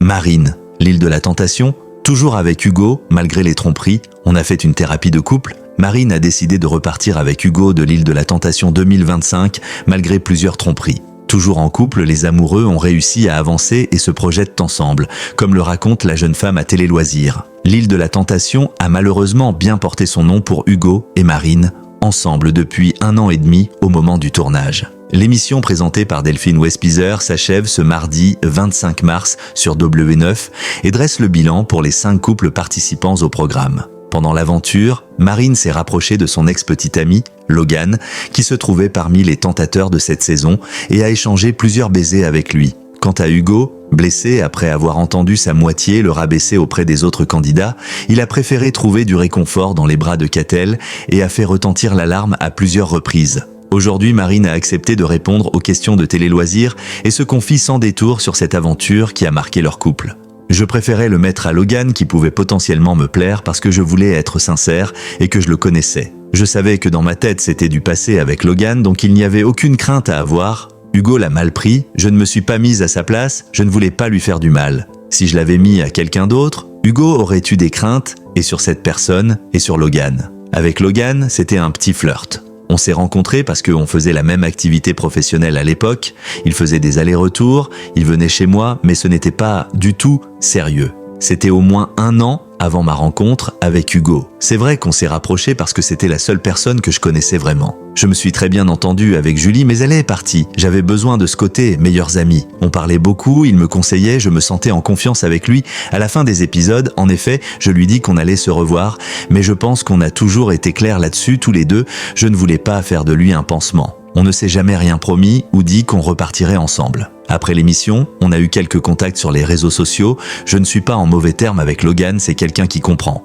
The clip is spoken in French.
Marine, l'île de la tentation, toujours avec Hugo, malgré les tromperies, on a fait une thérapie de couple. Marine a décidé de repartir avec Hugo de l'île de la tentation 2025, malgré plusieurs tromperies. Toujours en couple, les amoureux ont réussi à avancer et se projettent ensemble, comme le raconte la jeune femme à Télé Loisirs. L'île de la tentation a malheureusement bien porté son nom pour Hugo et Marine, ensemble depuis 1 an et demi au moment du tournage. L'émission présentée par Delphine Westpizer s'achève ce mardi 25 mars sur W9 et dresse le bilan pour les 5 couples participants au programme. Pendant l'aventure, Marine s'est rapprochée de son ex-petit ami, Logan, qui se trouvait parmi les tentateurs de cette saison et a échangé plusieurs baisers avec lui. Quant à Hugo, blessé après avoir entendu sa moitié le rabaisser auprès des autres candidats, il a préféré trouver du réconfort dans les bras de Catel et a fait retentir l'alarme à plusieurs reprises. Aujourd'hui, Marine a accepté de répondre aux questions de Télé Loisirs et se confie sans détour sur cette aventure qui a marqué leur couple. Je préférais le mettre à Logan qui pouvait potentiellement me plaire parce que je voulais être sincère et que je le connaissais. Je savais que dans ma tête c'était du passé avec Logan, donc il n'y avait aucune crainte à avoir. Hugo l'a mal pris, je ne me suis pas mise à sa place, je ne voulais pas lui faire du mal. Si je l'avais mis à quelqu'un d'autre, Hugo aurait eu des craintes, et sur cette personne, et sur Logan. Avec Logan, c'était un petit flirt. On s'est rencontrés parce qu'on faisait la même activité professionnelle à l'époque, il faisait des allers-retours, il venait chez moi, mais ce n'était pas du tout sérieux. C'était au moins 1 an avant ma rencontre avec Hugo. C'est vrai qu'on s'est rapprochés parce que c'était la seule personne que je connaissais vraiment. Je me suis très bien entendu avec Julie, mais elle est partie. J'avais besoin de ce côté meilleurs amis. On parlait beaucoup, il me conseillait, je me sentais en confiance avec lui. À la fin des épisodes, en effet, je lui dis qu'on allait se revoir, mais je pense qu'on a toujours été clairs là-dessus, tous les deux. Je ne voulais pas faire de lui un pansement. On ne s'est jamais rien promis ou dit qu'on repartirait ensemble. Après l'émission, on a eu quelques contacts sur les réseaux sociaux. Je ne suis pas en mauvais termes avec Logan, c'est quelqu'un qui comprend.